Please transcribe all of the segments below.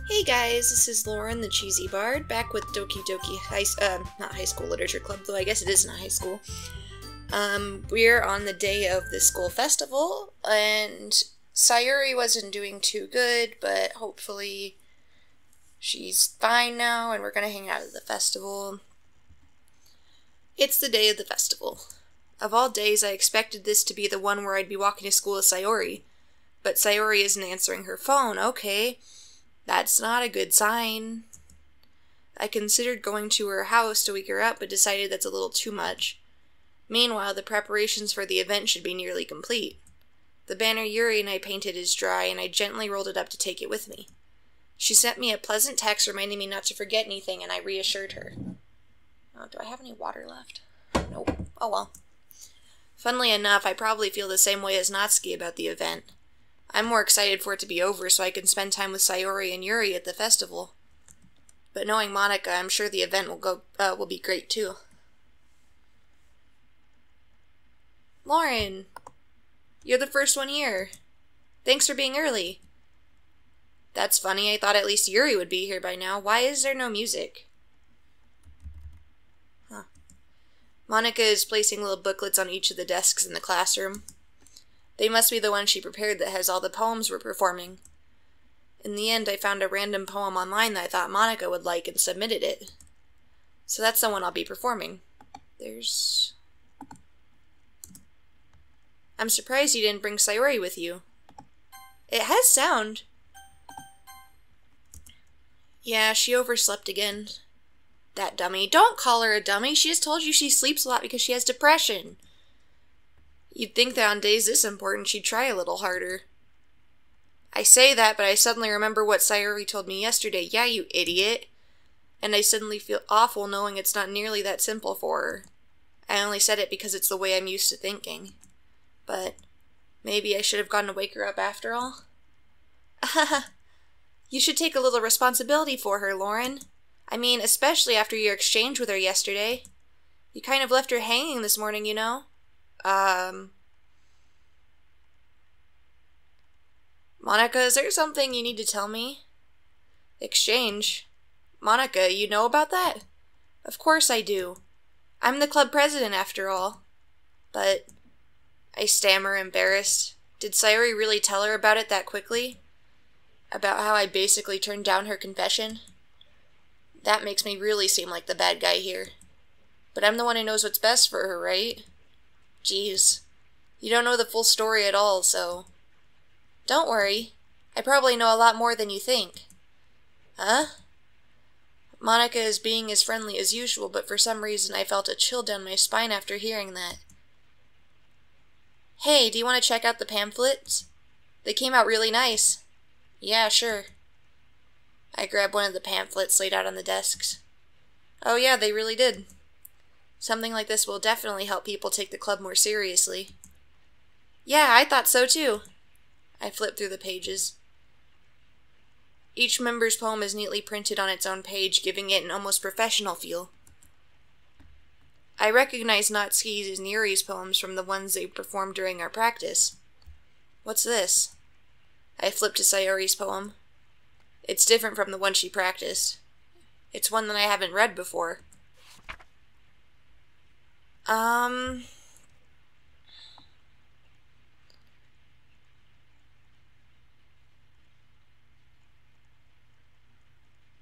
Hey guys, this is Lauren, the Cheesy Bard, back with Doki Doki not high school literature club, though I guess it is not high school. We're on the day of the school festival, and Sayuri wasn't doing too good, but hopefully she's fine now, and we're gonna hang out at the festival. It's the day of the festival. Of all days, I expected this to be the one where I'd be walking to school with Sayuri, but Sayuri isn't answering her phone. Okay. That's not a good sign. I considered going to her house to wake her up, but decided that's a little too much. Meanwhile, the preparations for the event should be nearly complete. The banner Yuri and I painted is dry, and I gently rolled it up to take it with me. She sent me a pleasant text reminding me not to forget anything, and I reassured her. Oh, do I have any water left? Nope. Oh well. Funnily enough, I probably feel the same way as Natsuki about the event. I'm more excited for it to be over so I can spend time with Sayuri and Yuri at the festival. But knowing Monica, I'm sure the event will be great too. Lauren, you're the first one here. Thanks for being early. That's funny, I thought at least Yuri would be here by now. Why is there no music? Huh. Monica is placing little booklets on each of the desks in the classroom. They must be the one she prepared that has all the poems we're performing. In the end, I found a random poem online that I thought Monica would like and submitted it. So that's the one I'll be performing. I'm surprised you didn't bring Sayuri with you. It has sound. Yeah, she overslept again. That dummy. Don't call her a dummy. She just told you she sleeps a lot because she has depression. You'd think that on days this important she'd try a little harder. I say that, but I suddenly remember what Sayuri told me yesterday. Yeah, you idiot. And I suddenly feel awful knowing it's not nearly that simple for her. I only said it because it's the way I'm used to thinking. But maybe I should have gone to wake her up after all. You should take a little responsibility for her, Lauren. I mean, especially after your exchange with her yesterday. You kind of left her hanging this morning, you know? Monica, is there something you need to tell me? Exchange? Monica, you know about that? Of course I do. I'm the club president, after all. But I stammer, embarrassed. Did Sayuri really tell her about it that quickly? About how I basically turned down her confession? That makes me really seem like the bad guy here. But I'm the one who knows what's best for her, right? Jeez. You don't know the full story at all, so... Don't worry. I probably know a lot more than you think. Huh? Monica is being as friendly as usual, but for some reason I felt a chill down my spine after hearing that. Hey, do you want to check out the pamphlets? They came out really nice. Yeah, sure. I grabbed one of the pamphlets laid out on the desks. Oh yeah, they really did. Something like this will definitely help people take the club more seriously. Yeah, I thought so too. I flipped through the pages. Each member's poem is neatly printed on its own page, giving it an almost professional feel. I recognize Natsuki's and Yuri's poems from the ones they performed during our practice. What's this? I flipped to Sayuri's poem. It's different from the one she practiced. It's one that I haven't read before.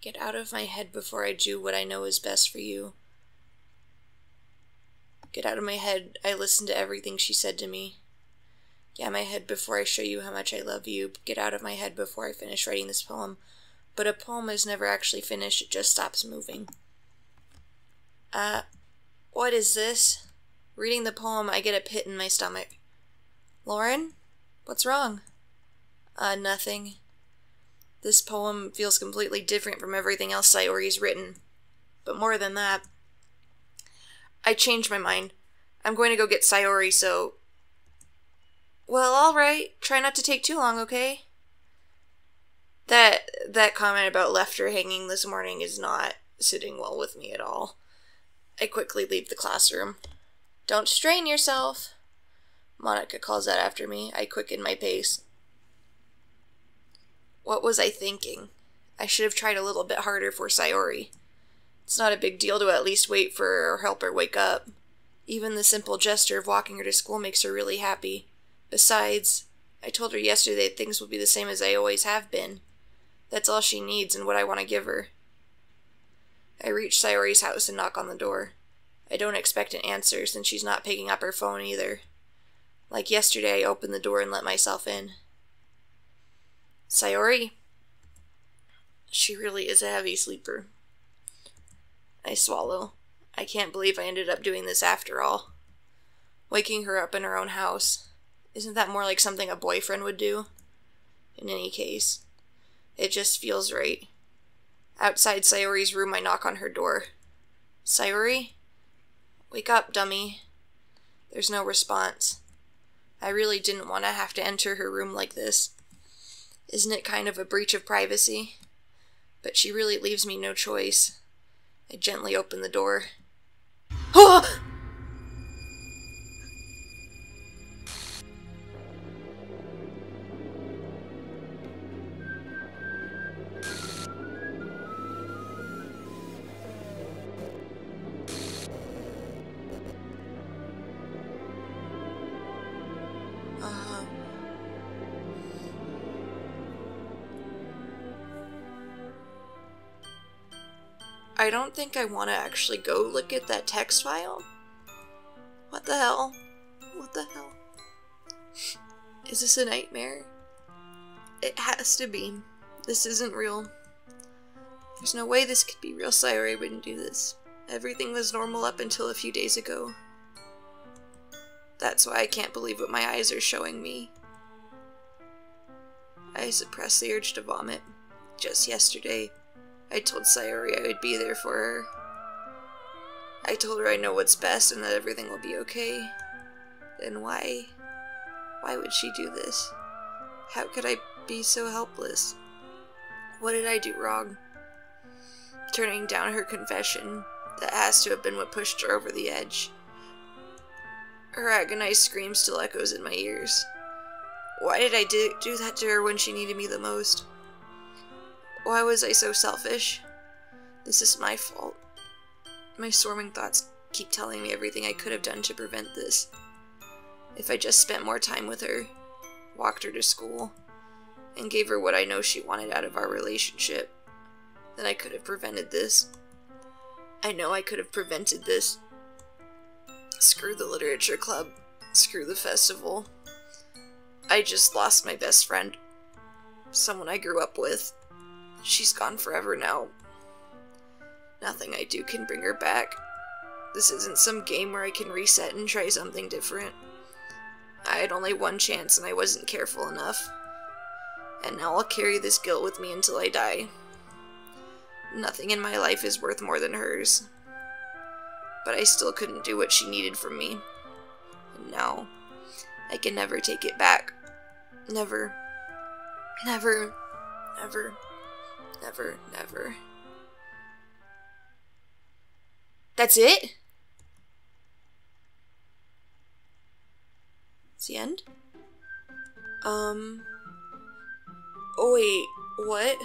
Get out of my head before I do what I know is best for you. Get out of my head. I listened to everything she said to me. Get out of my head before I show you how much I love you. Get out of my head before I finish writing this poem. But a poem is never actually finished, it just stops moving. What is this? Reading the poem, I get a pit in my stomach. Lauren? What's wrong? Nothing. This poem feels completely different from everything else Sayuri's written. But more than that, I changed my mind. I'm going to go get Sayuri, so... Well, alright. Try not to take too long, okay? That comment about left her hanging this morning is not sitting well with me at all. I quickly leave the classroom. Don't strain yourself. Monica calls out after me. I quicken my pace. What was I thinking? I should have tried a little bit harder for Sayori. It's not a big deal to at least wait for her or help her wake up. Even the simple gesture of walking her to school makes her really happy. Besides, I told her yesterday that things will be the same as they always have been. That's all she needs and what I want to give her. I reach Sayori's house and knock on the door. I don't expect an answer since she's not picking up her phone either. Like yesterday, I opened the door and let myself in. Sayori? She really is a heavy sleeper. I swallow. I can't believe I ended up doing this after all. Waking her up in her own house. Isn't that more like something a boyfriend would do? In any case, it just feels right. Outside Sayori's room, I knock on her door. Sayori? Wake up, dummy. There's no response. I really didn't want to have to enter her room like this. Isn't it kind of a breach of privacy? But she really leaves me no choice. I gently open the door. Ah! I don't think I want to actually go look at that text file. What the hell? What the hell? Is this a nightmare? It has to be. This isn't real. There's no way this could be real. Sayori wouldn't do this. Everything was normal up until a few days ago. That's why I can't believe what my eyes are showing me. I suppressed the urge to vomit. Just yesterday, I told Sayori I would be there for her. I told her I know what's best and that everything will be okay. Then why? Why would she do this? How could I be so helpless? What did I do wrong? Turning down her confession, that has to have been what pushed her over the edge. Her agonized scream still echoes in my ears. Why did I do that to her when she needed me the most? Why was I so selfish? This is my fault. My storming thoughts keep telling me everything I could have done to prevent this. If I just spent more time with her, walked her to school, and gave her what I know she wanted out of our relationship, then I could have prevented this. I know I could have prevented this. Screw the literature club. Screw the festival. I just lost my best friend. Someone I grew up with. She's gone forever now. Nothing I do can bring her back. This isn't some game where I can reset and try something different. I had only one chance and I wasn't careful enough. And now I'll carry this guilt with me until I die. Nothing in my life is worth more than hers. But I still couldn't do what she needed from me. And now, I can never take it back. Never. Never. Never. Never. Never. That's it? It's the end? Oh wait, what?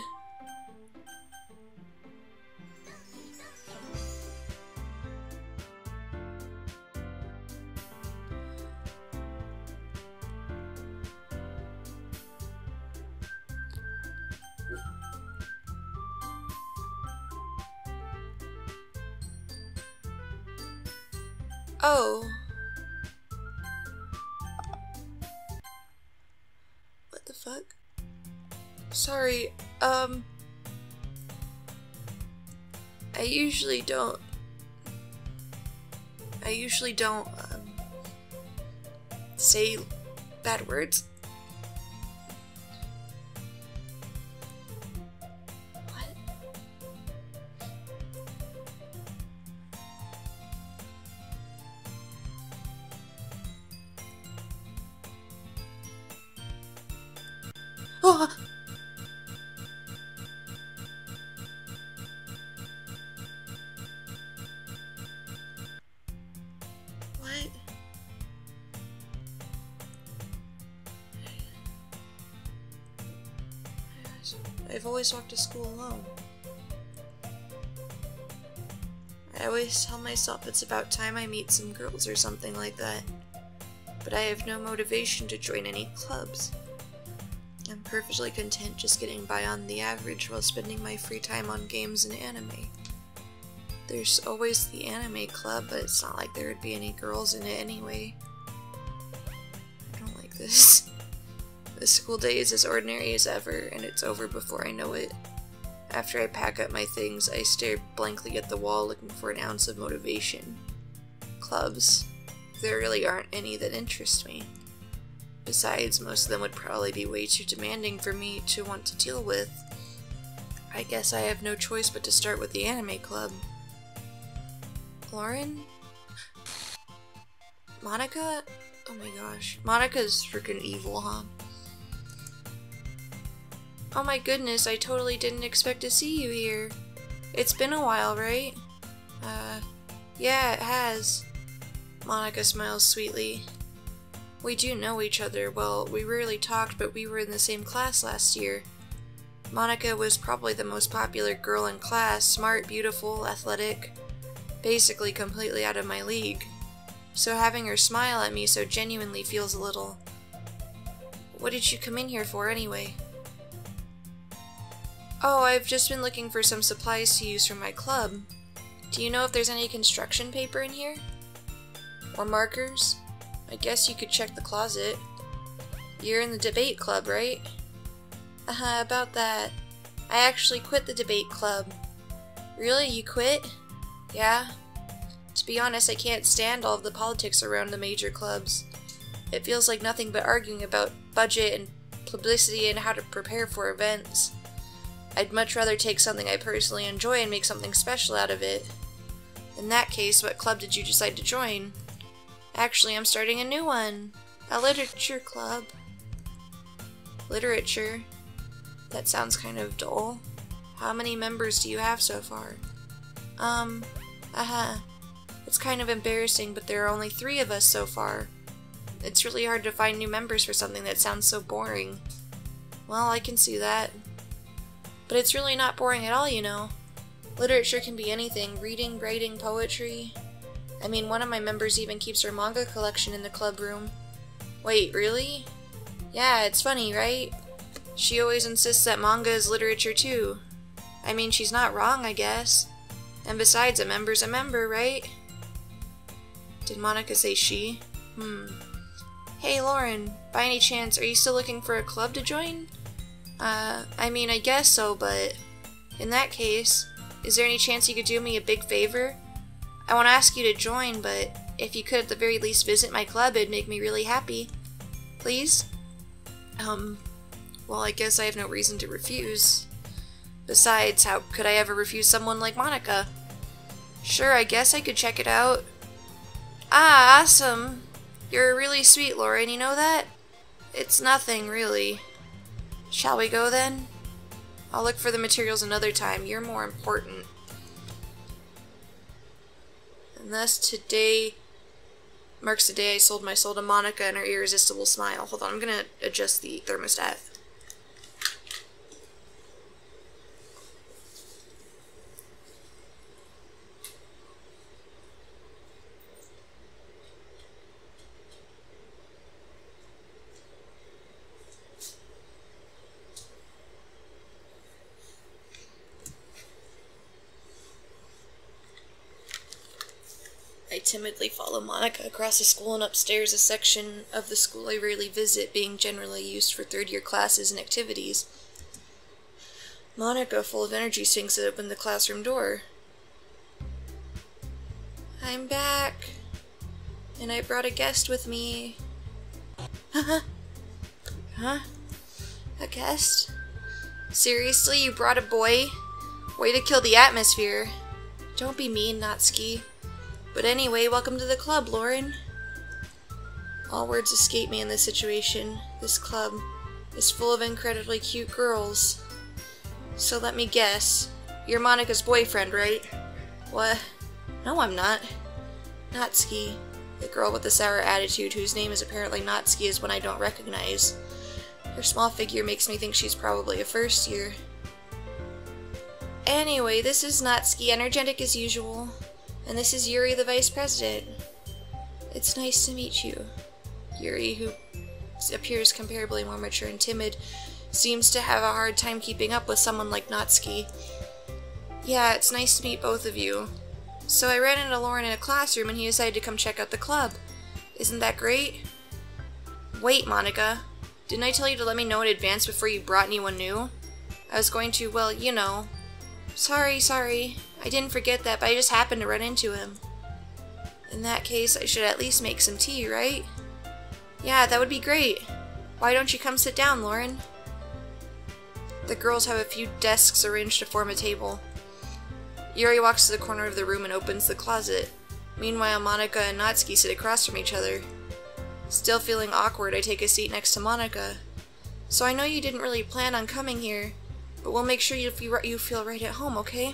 Oh. What the fuck? Sorry, I usually don't say bad words. What? Oh! What? I've always walked to school alone. I always tell myself it's about time I meet some girls or something like that. But I have no motivation to join any clubs. I'm perfectly content just getting by on the average while spending my free time on games and anime. There's always the anime club, but it's not like there would be any girls in it anyway. I don't like this. The school day is as ordinary as ever, and it's over before I know it. After I pack up my things, I stare blankly at the wall looking for an ounce of motivation. Clubs. There really aren't any that interest me. Besides, most of them would probably be way too demanding for me to want to deal with. I guess I have no choice but to start with the anime club. Lauren? Monica? Oh my gosh. Monica's freaking evil, huh? Oh my goodness, I totally didn't expect to see you here. It's been a while, right? Yeah, it has. Monica smiles sweetly. We do know each other. Well, we rarely talked, but we were in the same class last year. Monica was probably the most popular girl in class, smart, beautiful, athletic, basically completely out of my league. So having her smile at me so genuinely feels a little... What did you come in here for anyway? Oh, I've just been looking for some supplies to use for my club. Do you know if there's any construction paper in here? Or markers? I guess you could check the closet. You're in the debate club, right? About that. I actually quit the debate club. Really? You quit? Yeah. To be honest, I can't stand all of the politics around the major clubs. It feels like nothing but arguing about budget and publicity and how to prepare for events. I'd much rather take something I personally enjoy and make something special out of it. In that case, what club did you decide to join? Actually, I'm starting a new one. A literature club. Literature? That sounds kind of dull. How many members do you have so far? It's kind of embarrassing, but there are only 3 of us so far. It's really hard to find new members for something that sounds so boring. Well, I can see that. But it's really not boring at all, you know. Literature can be anything. Reading, writing, poetry. I mean, one of my members even keeps her manga collection in the club room. Wait, really? Yeah, it's funny, right? She always insists that manga is literature too. I mean, she's not wrong, I guess. And besides, a member's a member, right? Did Monica say she? Hey, Lauren, by any chance, are you still looking for a club to join? I mean, I guess so, but in that case, is there any chance you could do me a big favor? I won't ask you to join, but if you could at the very least visit my club, it'd make me really happy. Please? Well, I guess I have no reason to refuse. Besides, how could I ever refuse someone like Monica? Sure, I guess I could check it out. Ah, awesome. You're really sweet, Lauren, you know that? It's nothing, really. Shall we go then? I'll look for the materials another time. You're more important. And thus today marks the day I sold my soul to Monica and her irresistible smile. Hold on, I'm gonna adjust the thermostat. I timidly follow Monica across the school and upstairs, a section of the school I rarely visit, being generally used for third-year classes and activities. Monica, full of energy, swings open the classroom door. I'm back, and I brought a guest with me. Huh? A guest? Seriously, you brought a boy? Way to kill the atmosphere. Don't be mean, Natsuki. But anyway, welcome to the club, Lauren. All words escape me in this situation. This club is full of incredibly cute girls. So let me guess. You're Monica's boyfriend, right? What? No, I'm not. Natsuki. The girl with the sour attitude, whose name is apparently Natsuki, is one I don't recognize. Her small figure makes me think she's probably a first year. Anyway, this is Natsuki, energetic as usual. And this is Yuri, the vice president. It's nice to meet you. Yuri, who appears comparably more mature and timid, seems to have a hard time keeping up with someone like Natsuki. Yeah, it's nice to meet both of you. So I ran into Lauren in a classroom and he decided to come check out the club. Isn't that great? Wait, Monica. Didn't I tell you to let me know in advance before you brought anyone new? I was going to, well, you know. Sorry. I didn't forget that, but I just happened to run into him. In that case, I should at least make some tea, right? Yeah, that would be great. Why don't you come sit down, Lauren? The girls have a few desks arranged to form a table. Yuri walks to the corner of the room and opens the closet. Meanwhile, Monica and Natsuki sit across from each other. Still feeling awkward, I take a seat next to Monica. So I know you didn't really plan on coming here, but we'll make sure you feel right at home, okay?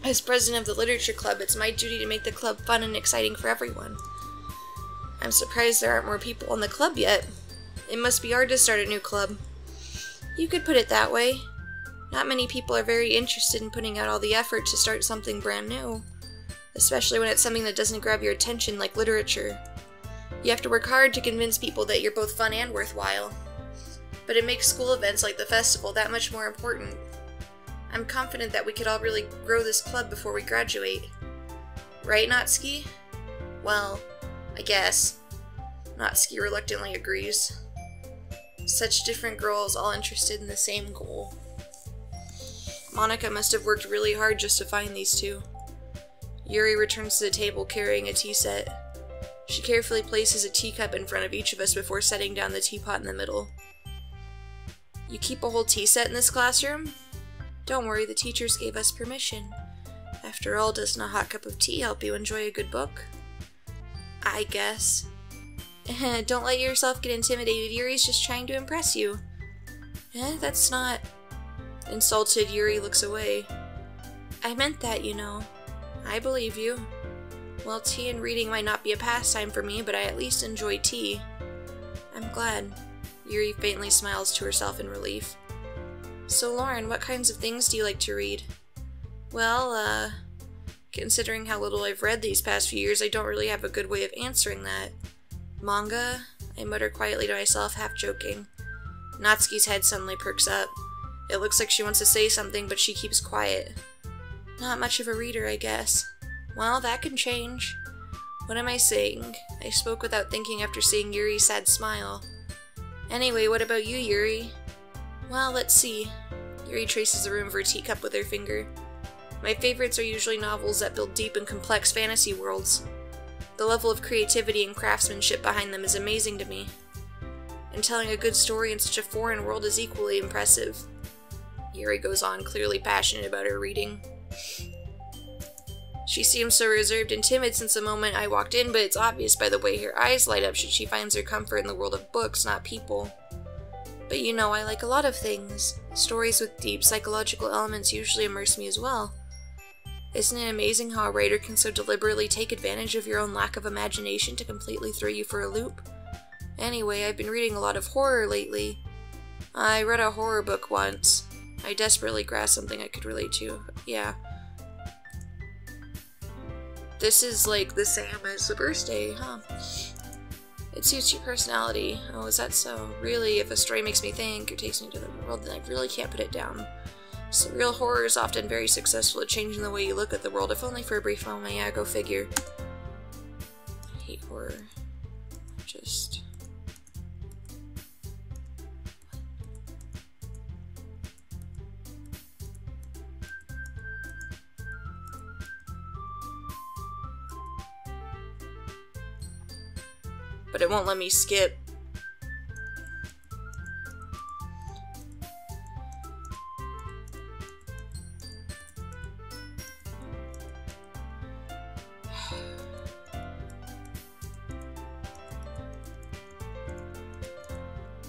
As president of the literature club, it's my duty to make the club fun and exciting for everyone. I'm surprised there aren't more people in the club yet. It must be hard to start a new club. You could put it that way. Not many people are very interested in putting out all the effort to start something brand new, especially when it's something that doesn't grab your attention like literature. You have to work hard to convince people that you're both fun and worthwhile. But it makes school events like the festival that much more important. I'm confident that we could all really grow this club before we graduate. Right, Natsuki? Well, I guess. Natsuki reluctantly agrees. Such different girls all interested in the same goal. Monica must have worked really hard just to find these two. Yuri returns to the table carrying a tea set. She carefully places a teacup in front of each of us before setting down the teapot in the middle. You keep a whole tea set in this classroom? Don't worry, the teachers gave us permission. After all, doesn't a hot cup of tea help you enjoy a good book? I guess. Don't let yourself get intimidated. Yuri's just trying to impress you. That's not... Insulted, Yuri looks away. I meant that, you know. I believe you. Well, tea and reading might not be a pastime for me, but I at least enjoy tea. I'm glad. Yuri faintly smiles to herself in relief. So, Lauren, what kinds of things do you like to read? Well, considering how little I've read these past few years, I don't really have a good way of answering that. Manga? I mutter quietly to myself, half joking. Natsuki's head suddenly perks up. It looks like she wants to say something, but she keeps quiet. Not much of a reader, I guess. Well, that can change. What am I saying? I spoke without thinking after seeing Yuri's sad smile. Anyway, what about you, Yuri? Well, let's see. Yuri traces the room of her teacup with her finger. My favorites are usually novels that build deep and complex fantasy worlds. The level of creativity and craftsmanship behind them is amazing to me. And telling a good story in such a foreign world is equally impressive. Yuri goes on, clearly passionate about her reading. She seems so reserved and timid since the moment I walked in, but it's obvious by the way her eyes light up she finds her comfort in the world of books, not people. But you know, I like a lot of things. Stories with deep psychological elements usually immerse me as well. Isn't it amazing how a writer can so deliberately take advantage of your own lack of imagination to completely throw you for a loop? Anyway, I've been reading a lot of horror lately. I read a horror book once. I desperately grasped something I could relate to. Yeah. This is like the same as the birthday, huh? It suits your personality. Oh, is that so? Really, if a story makes me think or takes me to the world, then I really can't put it down. Surreal horror is often very successful at changing the way you look at the world, if only for a brief moment. Yeah, go figure. I hate horror. Just... But it won't let me skip.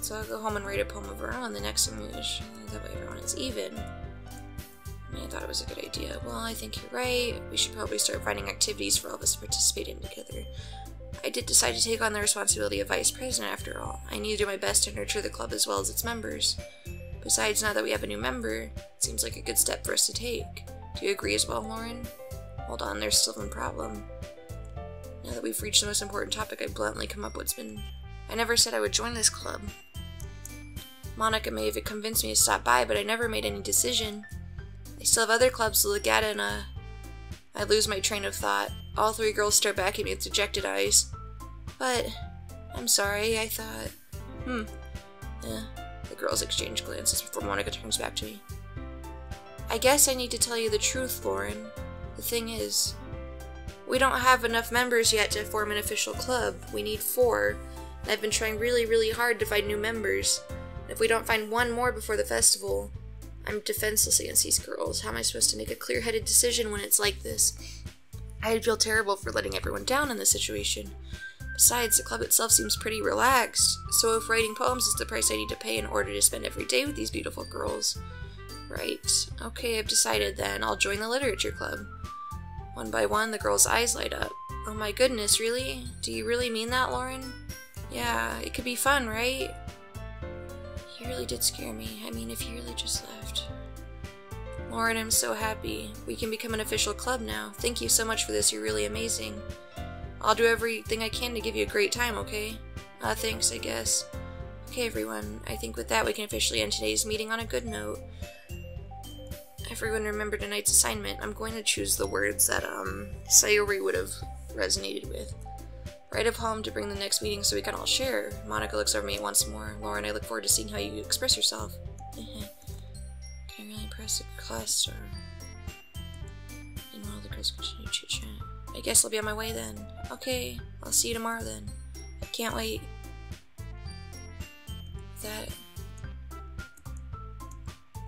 So I'll go home and write a poem of our own the next image. That way everyone is even. I mean, I thought it was a good idea. Well, I think you're right. We should probably start finding activities for all of us to participate in together. I did decide to take on the responsibility of vice president after all. I need to do my best to nurture the club as well as its members. Besides, now that we have a new member, it seems like a good step for us to take. Do you agree as well, Lauren? Hold on, there's still one problem. Now that we've reached the most important topic, I bluntly come up what's been... I never said I would join this club. Monica may have convinced me to stop by, but I never made any decision. I still have other clubs to look at, and I lose my train of thought. All three girls stare back at me with dejected eyes. But, I'm sorry, I thought... The girls exchange glances before Monica turns back to me. I guess I need to tell you the truth, Lauren. The thing is, we don't have enough members yet to form an official club. We need 4. And I've been trying really, really hard to find new members. And if we don't find one more before the festival, I'm defenseless against these girls. How am I supposed to make a clear-headed decision when it's like this? I'd feel terrible for letting everyone down in this situation. Besides, the club itself seems pretty relaxed, so if writing poems is the price I need to pay in order to spend every day with these beautiful girls... Right. Okay, I've decided then. I'll join the literature club. One by one, the girls' eyes light up. Oh my goodness, really? Do you really mean that, Lauren? Yeah, it could be fun, right? He really did scare me. I mean, if he really just left. Lauren, I'm so happy. We can become an official club now. Thank you so much for this. You're really amazing. I'll do everything I can to give you a great time, okay? Thanks, I guess. Okay, everyone. I think with that, we can officially end today's meeting on a good note. Everyone remember tonight's assignment. I'm going to choose the words that, Sayori would have resonated with. Write a poem to bring the next meeting so we can all share. Monica looks over me once more. Lauren, I look forward to seeing how you express yourself. Can I really impress the class, or... Meanwhile, the girls continue chit-chat. I guess I'll be on my way then. Okay, I'll see you tomorrow then. I can't wait. That...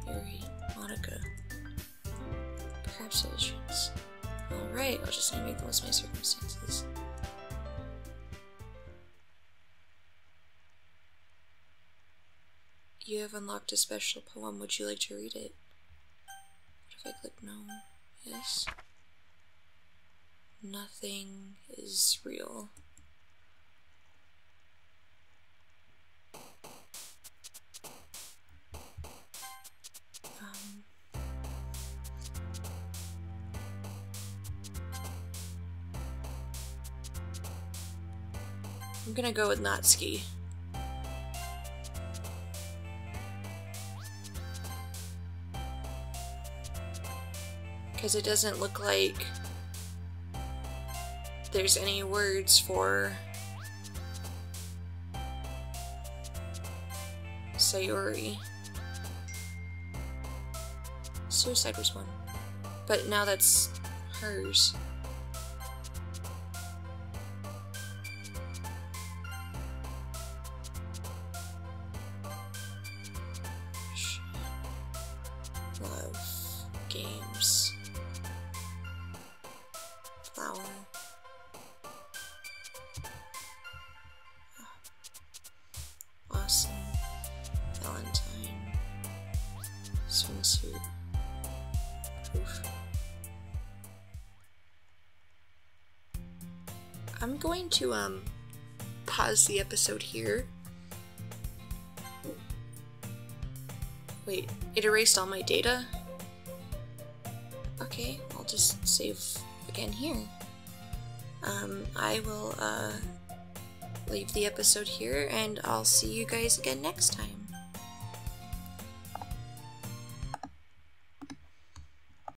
Yuri, Monica... Perhaps illusions. Alright, I'll just need to make the most of my circumstances. You have unlocked a special poem. Would you like to read it? What if I click no? Yes? Nothing is real. I'm gonna go with Natsuki. Because it doesn't look like there's any words for Sayori. Suicide was one. But now that's hers. Love. Games. Flower. Awesome. Valentine. Swimsuit. Proof. I'm going to pause the episode here. Wait, it erased all my data? Okay, I'll just save again here. I will leave the episode here, and I'll see you guys again next time.